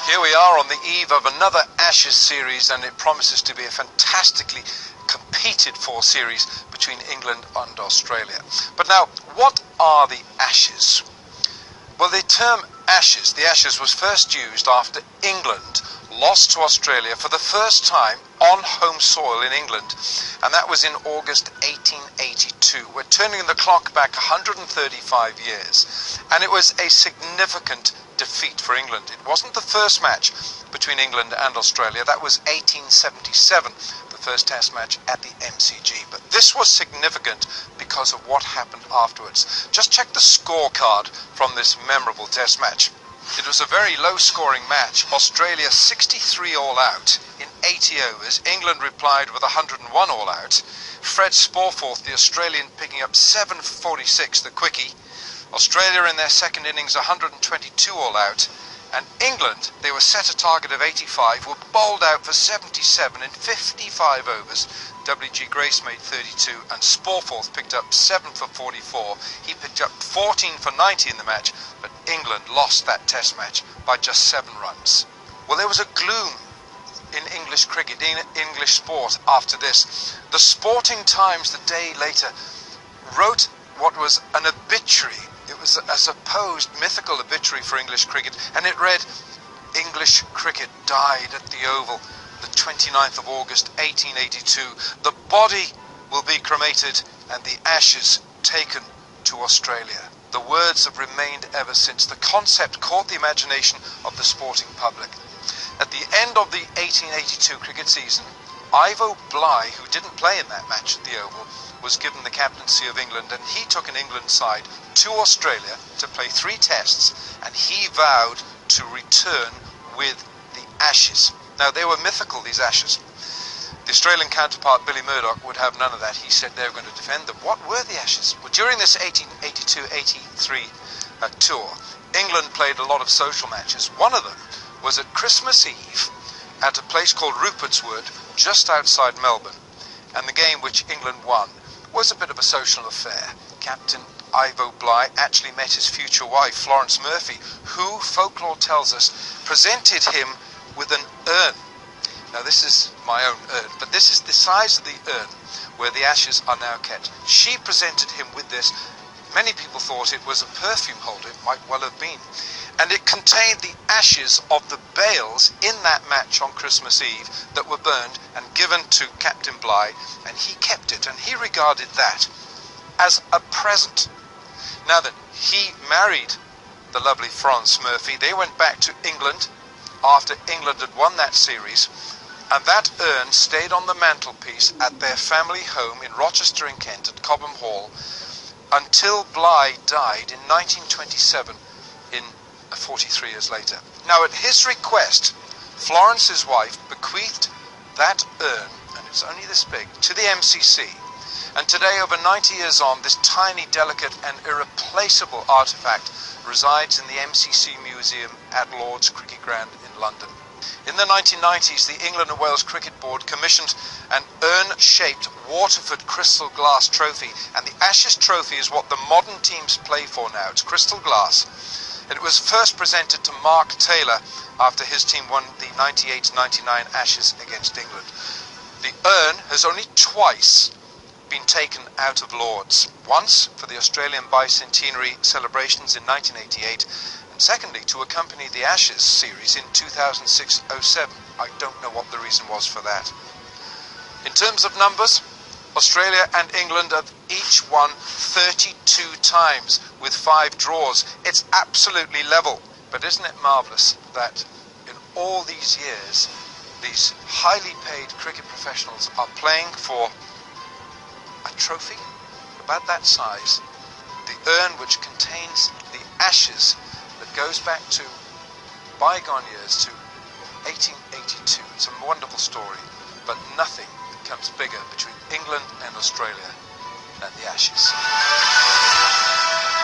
Here we are on the eve of another Ashes series, and it promises to be a fantastically competed for series between England and Australia. But now, what are the Ashes? Well, the term Ashes, the Ashes was first used after England lost to Australia for the first time on home soil in England, and that was in August 1882. We're turning the clock back 135 years, and it was a significant defeat for England. It wasn't the first match between England and Australia. That was 1877, the first test match at the MCG. But this was significant because of what happened afterwards. Just check the scorecard from this memorable test match. It was a very low-scoring match. Australia 63 all out in 80 overs. England replied with 101 all out. Fred Sporforth, the Australian, picking up 746, the quickie. Australia in their second innings 122 all out, and England, they were set a target of 85, were bowled out for 77 in 55 overs. W.G. Grace made 32 and Sporforth picked up 7 for 44. He picked up 14 for 90 in the match, but England lost that test match by just 7 runs. Well, there was a gloom in English cricket, in English sport after this. The Sporting Times the day later wrote what was an obituary. It was a supposed mythical obituary for English cricket, and it read, "English cricket died at the Oval, the 29th of August 1882. The body will be cremated and the ashes taken to Australia." The words have remained ever since. The concept caught the imagination of the sporting public. At the end of the 1882 cricket season, Ivo Bligh, who didn't play in that match at the Oval, was given the captaincy of England, and he took an England side to Australia to play 3 tests, and he vowed to return with the Ashes. Now, they were mythical, these Ashes. The Australian counterpart, Billy Murdoch, would have none of that. He said they were going to defend them. What were the Ashes? Well, during this 1882-83 tour, England played a lot of social matches. One of them was at Christmas Eve at a place called Rupert's Wood, just outside Melbourne, and the game which England won was a bit of a social affair. Captain Ivo Bligh actually met his future wife, Florence Murphy, who, folklore tells us, presented him with an urn. Now, this is my own urn, but this is the size of the urn where the Ashes are now kept. She presented him with this. Many people thought it was a perfume holder. It might well have been. And it contained the ashes of the bales in that match on Christmas Eve that were burned and given to Captain Bligh, and he kept it, and he regarded that as a present. Now that he married the lovely Florence Murphy, they went back to England after England had won that series, and that urn stayed on the mantelpiece at their family home in Rochester in Kent at Cobham Hall until Bligh died in 1927, in 43 years later. Now, at his request, Florence, wife, bequeathed that urn, and it's only this big, to the MCC. And today, over 90 years on, this tiny, delicate and irreplaceable artefact resides in the MCC Museum at Lord's Cricket Ground in London. In the 1990s, the England and Wales Cricket Board commissioned an urn-shaped Waterford crystal glass trophy, and the Ashes trophy is what the modern teams play for now. It's crystal glass. It was first presented to Mark Taylor after his team won the 98-99 Ashes against England. The urn has only twice been taken out of Lord's. Once for the Australian bicentenary celebrations in 1988, and secondly to accompany the Ashes series in 2006-07. I don't know what the reason was for that. In terms of numbers, Australia and England have each won 32 times with 5 draws. It's absolutely level. But isn't it marvellous that in all these years, these highly paid cricket professionals are playing for a trophy about that size, the urn which contains the Ashes that goes back to bygone years, to 1882. It's a wonderful story, but nothing comes bigger between England and Australia than the Ashes.